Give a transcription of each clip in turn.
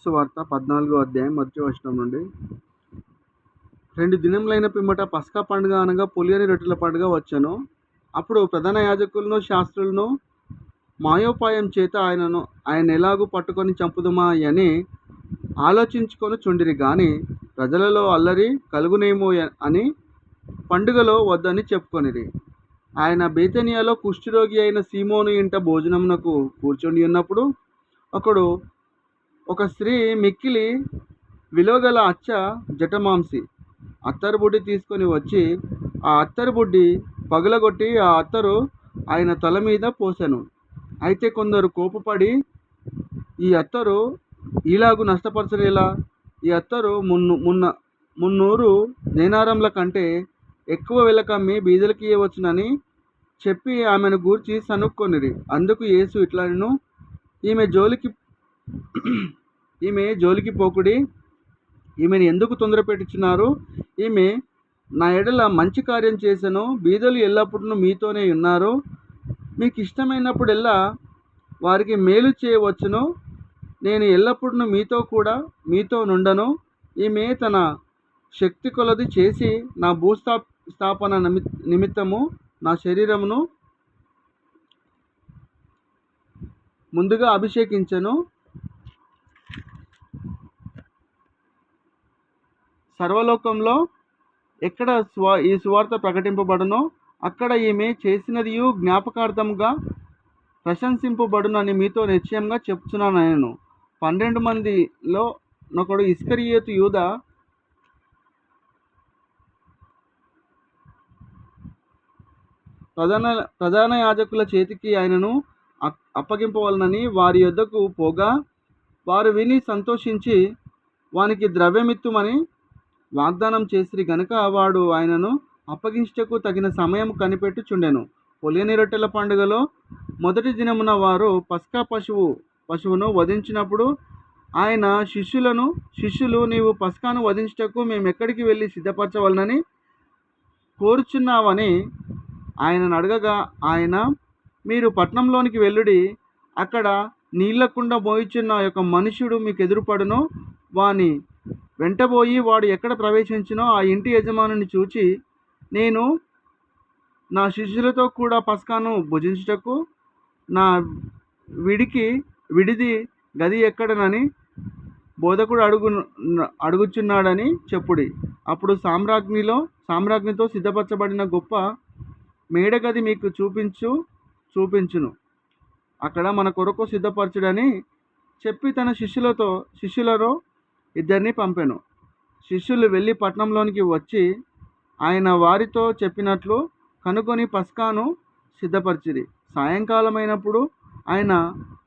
సువార్త 14వ అధ్యాయం మొదటి వచనం నుండి. 2 దినములైన పిమ్మట పస్కా పండుగ అనగా పులియని రొట్టెల పండుగ వచ్చెను. అప్పుడు ప్రధాన యాజకులను శాస్త్రులను మాయోపాయం చేత ఆయన ఎలాగూ పట్టుకొని చంపుదుమా అని ఆలోచించుకొనుచుండిరి గాని ప్రజలలో అల్లరి కలుగునేమో అని పండుగలో వద్దని చెప్పుకొనిరి. ఆయన బేతనియాలో కుష్ఠరోగి అయిన సీమోను ఇంట భోజనమునకు కూర్చుండి ఉన్నప్పుడు ఒక స్త్రీ మిక్కిలి విలువగల జటమాంసి అత్తరు బుడ్డి తీసుకొని వచ్చి ఆ అత్తరు బుడ్డి పగులగొట్టి ఆ అత్తరు ఆయన తల మీద పోసెను. అయితే కొందరు కోపపడి, ఈ అత్తరు ఇలాగు నష్టపరచలేలా? ఈ అత్తరు 300 దేనారముల కంటే ఎక్కువ వెలకమ్మి బీదలకి ఇవ్వవచ్చునని చెప్పి ఆమెను గూర్చి సనుక్కొనిరి. అందుకు యేసు ఇట్లనెను, ఈమె జోలికి పోకుడి, ఈమెను ఎందుకు తొందర పెట్టుచున్నారు? ఈమె నా ఎడల మంచి కార్యం చేసెను. బీదలు ఎల్లప్పుడూ మీతోనే ఉన్నారు, మీకు ఇష్టమైనప్పుడెల్లా వారికి మేలు చేయవచ్చును. నేను ఎల్లప్పుడూ మీతో నుండను. ఈమె తన శక్తి కొలది చేసి నా భూస్థాపన నిమిత్తము నా శరీరమును ముందుగా అభిషేకించెను. సర్వలోకంలో ఎక్కడ ఈ సువార్త ప్రకటింపబడునో అక్కడ ఈమె చేసినదియు జ్ఞాపకార్థముగా ప్రశంసింపబడునని మీతో నిశ్చయంగా చెప్తున్నాను. నేను 12 మందిలో ఒకడు ఇస్కరియోతు యూదా ప్రధాన యాజకుల చేతికి ఆయనను అప్పగింపవలనని వారి యొద్దకు పోగా వారు విని సంతోషించి వానికి ద్రవ్యమిత్తుమని వాగ్దానం చేసిరి గనుక వాడు ఆయనను అప్పగించుటకు తగిన సమయం కనిపెట్టుచుండెను. పులియని రొట్టెల పండుగలో మొదటి దినమున వారు పస్కా పశువును వధించినప్పుడు ఆయన శిష్యులు నీవు పస్కాను వధించుటకు మేము ఎక్కడికి వెళ్ళి సిద్ధపరచవలనని కోరుచున్నావని ఆయనను అడగగా ఆయన, మీరు పట్టణంలోనికి వెళ్ళుడి, అక్కడ నీళ్లకుండా మోయిచున్న ఒక మనుష్యుడు మీకు ఎదురుపడును. వాని వెంటబోయి వాడు ఎక్కడ ప్రవేశించినో ఆ ఇంటి యజమానుని చూచి, నేను నా శిష్యులతో కూడా పస్కాను భుజించుటకు నా విడిది గది ఎక్కడనని బోధకుడు అడుగుచున్నాడని చెప్పుడి. అప్పుడు సామ్రాజ్ఞితో సిద్ధపరచబడిన గొప్ప మేడగది మీకు చూపించును, అక్కడ మన కొరకు సిద్ధపరచుడని చెప్పి తన శిష్యులలో 2 పంపెను. శిష్యులు వెళ్ళి పట్టణంలోనికి వచ్చి ఆయన వారితో చెప్పినట్లు కనుకొని పస్కాను సిద్ధపరిచిరి. సాయంకాలమైనప్పుడు ఆయన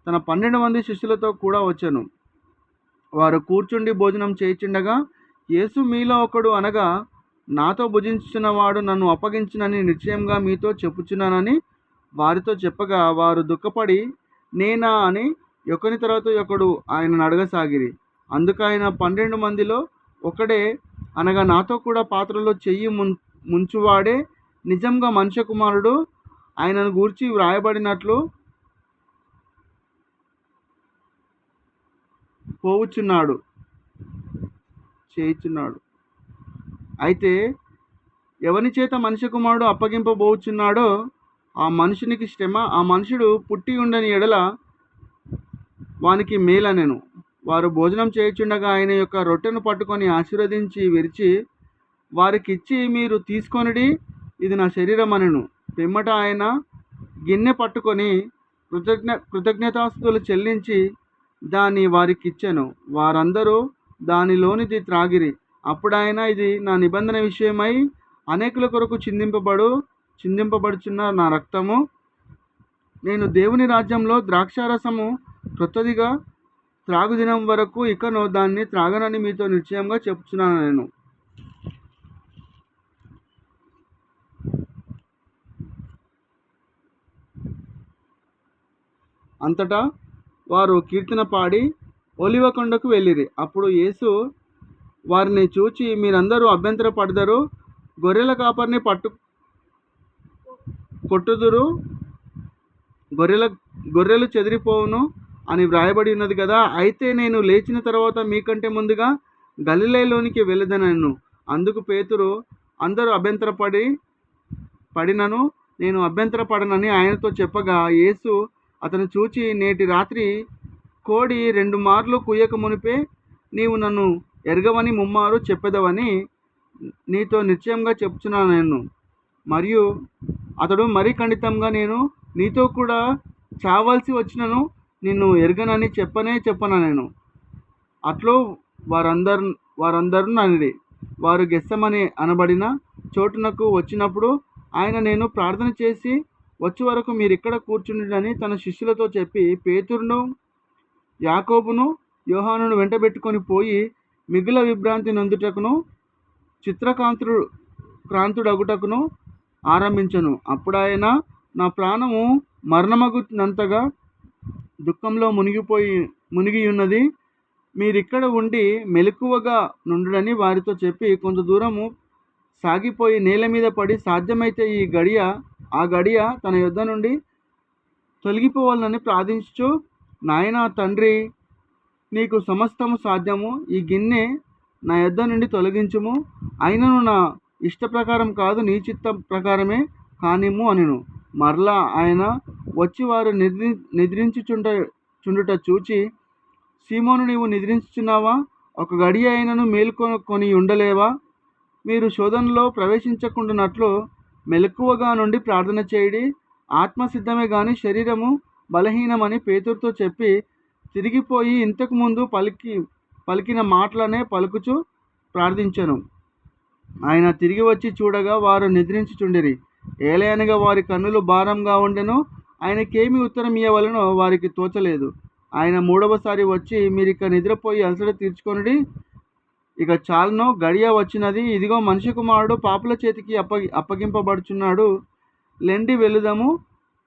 తన 12 మంది శిష్యులతో కూడా వచ్చెను. వారు కూర్చుండి భోజనం చేయుచుండగా యేసు, మీలో ఒకడు అనగా నాతో భుజించుచున్నవాడు నన్ను అప్పగించునని నిశ్చయంగా మీతో చెప్పుచున్నానని వారితో చెప్పగా వారు దుఃఖపడి, నేనా అని ఒకని తర్వాత ఒకడు ఆయనను అడగసాగిరి. అందుకు ఆయన 12 మందిలో ఒకడే అనగా నాతో కూడా పాత్రలో చెయ్యి ముంచువాడే నిజంగా మనుష్య కుమారుడు ఆయనను గూర్చి వ్రాయబడినట్లు చేయుచున్నాడు. అయితే ఎవని చేత మనుష్య కుమారుడు అప్పగింపబోచున్నాడో ఆ మనుషునికి శ్రమ, ఆ మనుషుడు పుట్టి ఉండని ఎడల వానికి మేలనెను. వారు భోజనం చేయుచుండగా ఆయన యొక్క రొట్టెను పట్టుకొని ఆశీర్వదించి విరిచి వారికిచ్చి, మీరు తీసుకొనిడి, ఇది నా శరీరం అనెను. పిమ్మట ఆయన గిన్నె పట్టుకొని కృతజ్ఞతాస్తుతులు చెల్లించి దాన్ని వారికిచ్చెను. వారందరూ దానిలోనిది త్రాగిరి. అప్పుడు ఆయన, ఇది నా నిబంధన విషయమై అనేకుల కొరకు చిందింపబడుచున్న నా రక్తము. నేను దేవుని రాజ్యంలో ద్రాక్షారసము క్రొత్తదిగా త్రాగుదినం వరకు ఇకను దాన్ని త్రాగనని మీతో నిశ్చయంగా చెప్తున్నాను. నేను అంతటా వారు కీర్తన పాడి ఒలివ కొండకు వెళ్ళిరి. అప్పుడు యేసు వారిని చూచి, మీరందరూ అభ్యంతరపడదరు, గొర్రెల కాపరిని కొట్టుదురు, గొర్రెలు చెదిరిపోవును, అని వ్రాయబడి ఉన్నది కదా. అయితే నేను లేచిన తర్వాత మీకంటే ముందుగా గలిలయలోనికి వెళ్ళదనను. అందుకు పేతురు, అందరూ పడినను నేను అభ్యంతరపడనని ఆయనతో చెప్పగా, యేసు అతను చూచి, నేటి రాత్రి కోడి 2 మార్లు కూయక మునిపే నీవు నన్ను ఎరగవని ముమ్మారు చెప్పెదవని నీతో నిశ్చయంగా చెప్తున్నాను నేను. మరియు అతడు మరీ ఖండితంగా, నేను నీతో కూడా చావాల్సి వచ్చినను నిన్ను ఎరగనని చెప్పనా నేను. అట్లో వారందరూ ననిరి. వారు గెత్సెమని అనబడిన చోటునకు వచ్చినప్పుడు ఆయన, నేను ప్రార్థన చేసి వచ్చే వరకు మీరిక్కడ కూర్చుండని తన శిష్యులతో చెప్పి, పేతురును, యాకోబును, యోహానును వెంటబెట్టుకొని పోయి మిగుల విభ్రాంతి నొందుటకును క్రాంతుడగుటకును ఆరంభించను. అప్పుడాయన, నా ప్రాణము మరణమగునంతగా దుఃఖంలో మునిగి ఉన్నది. మీరిక్కడ ఉండి మెలకువగా నుండుడని వారితో చెప్పి కొంత దూరము సాగిపోయి నేల మీద పడి, సాధ్యమైతే ఆ గడియ తన యొద్ద నుండి తొలగిపోవాలని ప్రార్థించుచు, నాయనా తండ్రి, నీకు సమస్తము సాధ్యము, ఈ గిన్నె నా యొద్ద నుండి తొలగించుము, అయినను నా ఇష్ట ప్రకారం కాదు, నీ చిత్త ప్రకారమే కానిమ్ము అనెను. మరలా ఆయన వచ్చి వారు నిద్రించుచుండుట చూచి, సీమోను, నీవు నిద్రించుచున్నావా? ఒక గడియ అయినను మేల్కొని ఉండలేవా? మీరు శోధనలో ప్రవేశించకుండానట్లు మెలకువగా నుండి ప్రార్థన చేయడి. ఆత్మ సిద్ధమే గాని శరీరము బలహీనమని పేతురుతో చెప్పి తిరిగిపోయి ఇంతకు ముందు పలికిన మాటలనే పలుకుచు ప్రార్థించెను. ఆయన తిరిగి వచ్చి చూడగా వారు నిద్రించుచుండిరి. ఏలయనగా వారి కన్నులు భారంగా ఉండెను. ఆయనకేమి ఉత్తరం ఇయ్యవలెనో వారికి తోచలేదు. ఆయన 3వసారి వచ్చి, మీరిక నిద్రపోయి అలసట తీర్చుకొనుడి, ఇక చాలును, గడియ వచ్చినది. ఇదిగో, మనిషి కుమారుడు పాపుల చేతికి అప్పగింపబడుచున్నాడు. లెండి వెళుదము,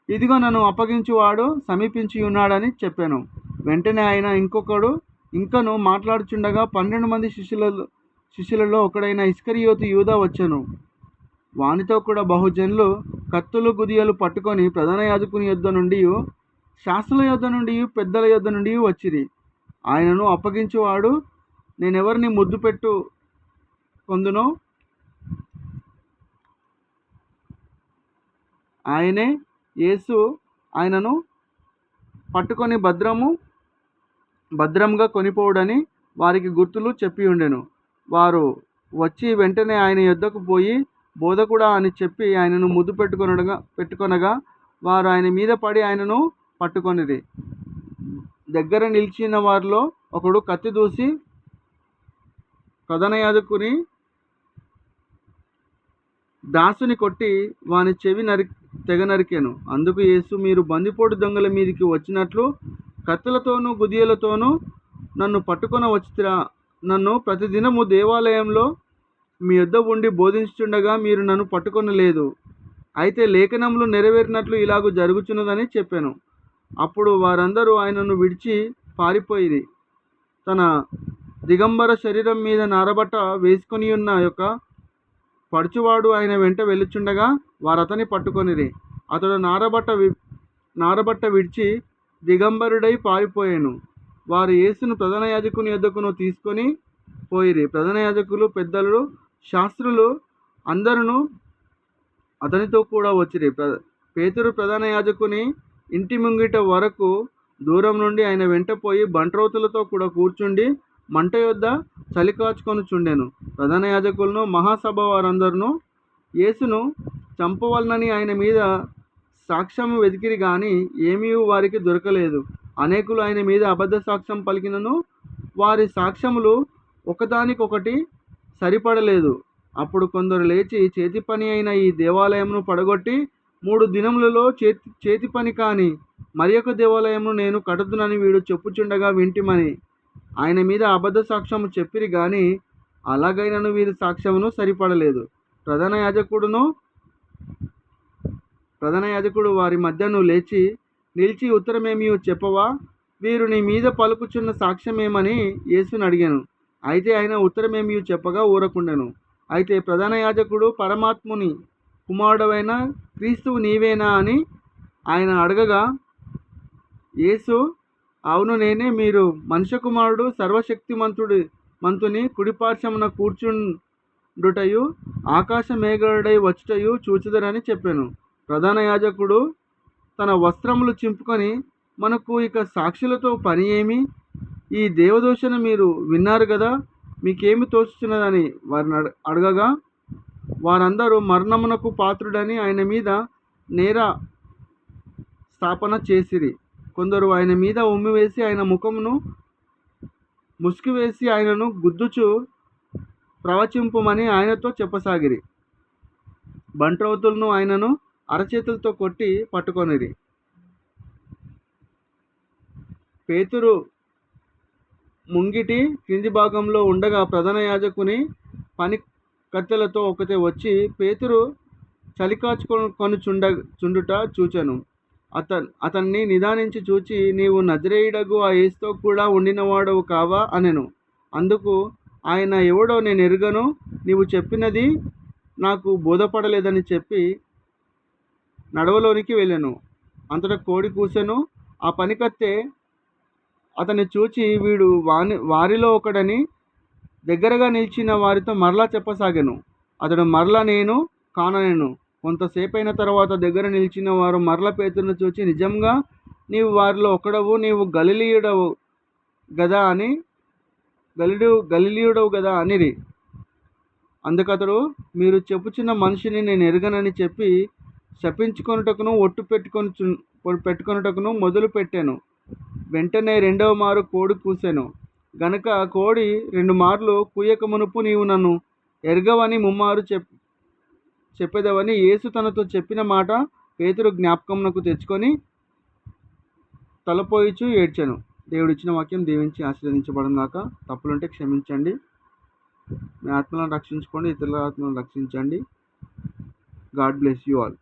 ఇదిగో నన్ను అప్పగించువాడు సమీపించి ఉన్నాడని చెప్పాను. వెంటనే ఆయన ఇంకను మాట్లాడుచుండగా 12 మంది శిష్యులలో ఒకడైన ఇస్కరియోతు యూదా వచ్చెను. వానితో కూడా బహుజనులు కత్తులు గుదియలు పట్టుకొని ప్రధాన యాజకుని యొద్ద నుండి, శాస్త్రుల యొద్ద నుండి, పెద్దల యొద్ద నుండి వచ్చిరి. ఆయనను అప్పగించువాడు నేనెవరిని ముద్దు పెట్టు కొందునో ఆయనే. యేసు ఆయనను పట్టుకొని భద్రంగా కొనిపోవుడని వారికి గుర్తులు చెప్పి ఉండెను. వారు వచ్చి వెంటనే ఆయన యొద్దకు పోయి, బోధకుడా అని చెప్పి ఆయనను ముద్దు పెట్టుకొనగా వారు ఆయన మీద పడి ఆయనను పట్టుకొనిరి. దగ్గర నిలిచిన వారిలో ఒకడు కత్తి దూసి ప్రధాన యాజకుని దాసుని కొట్టి వాని చెవి తెగ నరికెను. అందుకు యేసు, మీరు బందిపోటు దొంగల మీదికి వచ్చినట్లు కత్తులతోనూ గుదియలతోనూ నన్ను పట్టుకొన వచ్చిరా? నన్ను ప్రతిదినము దేవాలయంలో మీ యొద్ద ఉండి బోధించుచుండగా మీరు నన్ను పట్టుకొనలేదు. అయితే లేఖనములు నెరవేరినట్లు ఇలాగూ జరుగుచున్నదని చెప్పాను. అప్పుడు వారందరూ ఆయనను విడిచి పారిపోయిరి. తన దిగంబర శరీరం మీద నారబట్ట వేసుకొని ఉన్న యొక్క పడుచువాడు ఆయన వెంట వెళ్ళుచుండగా వారతని పట్టుకొనిరి. అతడు నారబట్ట విడిచి దిగంబరుడై పారిపోయాను. వారు యేసును ప్రధాన యాజకుని యొద్దకును తీసుకొని పోయిరి. ప్రధాన యాజకులు, పెద్దలు, శాస్త్రులు అందరూ అతనితో కూడా వచ్చిరి. పేతురు ప్రధాన యాజకుని ఇంటి ముంగిట వరకు దూరం నుండి ఆయన వెంట పోయి బంట్రోతులతో కూడా కూర్చుండి మంట యొద్ద చలి కాచుకొనుచుండెను. ప్రధాన యాజకులను, మహాసభ వారందరూ యేసును చంపవలనని ఆయన మీద సాక్ష్యం వెతికిరి గాని ఏమీ వారికి దొరకలేదు. అనేకులు ఆయన మీద అబద్ధ సాక్ష్యం పలికినను వారి సాక్ష్యములు ఒకదానికొకటి సరిపడలేదు. అప్పుడు కొందరు లేచి, చేతి పని అయిన ఈ దేవాలయమును పడగొట్టి 3 దినములలో చేతి పని కాని మరి ఒక దేవాలయమును నేను కట్టుదునని వీడు చెప్పుచుండగా వింటిమని ఆయన మీద అబద్ధ సాక్ష్యము చెప్పిరి గాని అలాగైనను వీరి సాక్ష్యమును సరిపడలేదు. ప్రధాన యాజకుడు వారి మధ్యను నిలిచి, ఉత్తరమేమీ చెప్పవా? వీరు నీ మీద పలుకుచున్న సాక్ష్యమేమని యేసుని అడిగాను. అయితే ఆయన ఉత్తరమేమీ చెప్పగా ఊరకుండెను. అయితే ప్రధాన యాజకుడు, పరమాత్ముని కుమారుడవైన క్రీస్తువు నీవేనా అని ఆయన అడగగా, యేసు, అవును నేనే. మీరు మనుష్య కుమారుడు మంతుని కుడిపార్శ్వమున కూర్చుండుటయు ఆకాశ మేఘుడై వచ్చుటయు చూచెదరని చెప్పాను. ప్రధాన యాజకుడు తన వస్త్రములు చింపుకొని, మనకు ఇక సాక్షులతో పని ఏమి? ఈ దేవదూషణ మీరు విన్నారు గదా, మీకేమి తోచుచున్నదని వారిని అడగగా, వారందరూ మరణమునకు పాత్రుడని ఆయన మీద నేర స్థాపన చేసిరి. కొందరు ఆయన మీద ఉమ్మివేసి ఆయన ముఖమును ముసుగువేసి ఆయనను గుద్దుచు ప్రవచింపుమని ఆయనతో చెప్పసాగిరి. బంట్రౌతులను ఆయనను అరచేతులతో కొట్టి పట్టుకొనిరి. పేతురు ముంగిటి క్రింది భాగంలో ఉండగా ప్రధాన యాజకుని పని కత్తెలతో ఒకతే వచ్చి పేతురు చలికాచుకొనుచుండుట చూచెను. అతన్ని నిదానించి చూచి, నీవు నజరేయుడగు ఆ యేసుతో కూడా ఉండినవాడవు కావా అనెను. అందుకు ఆయన, ఎవడో నేను ఎరుగను, నీవు చెప్పినది నాకు బోధపడలేదని చెప్పి నడవలోనికి వెళ్ళెను. అంతటా కోడి కూసెను. ఆ పనికత్తె అతన్ని చూచి, వీడు వారిలో ఒకడని దగ్గరగా నిలిచిన వారితో మరలా చెప్పసాగాను. అతడు మరలా నేను కాననెను. కొంతసేపైన తర్వాత దగ్గర నిలిచిన వారు మరల పేతురును చూచి, నిజంగా నీవు వారిలో ఒకడవు, నీవు గలిలీయుడవు గదా అనిరి. అందుకతడు, మీరు చెప్పుచున్న మనిషిని నేను ఎరుగనని చెప్పి శపించుకొనుటకును ఒట్టు పెట్టుకొనుటకును మొదలు పెట్టాను. వెంటనే రెండవ మారు కోడి కూసెను గనుక కోడి 2 మార్లు కూయక మునుపు, నీవు నన్ను ఎరగవని ముమ్మారు చెప్పేదవని యేసు తనతో చెప్పిన మాట పేతురు జ్ఞాపకమునకు తెచ్చుకొని తలపోయిచు ఏడ్చెను. దేవుడిచ్చిన వాక్యం దీవించి ఆశీర్వదించబడుగాక. తప్పులుంటే క్షమించండి. మీ ఆత్మలను రక్షించుకోండి, ఇతరుల ఆత్మలను రక్షించండి. God bless you all.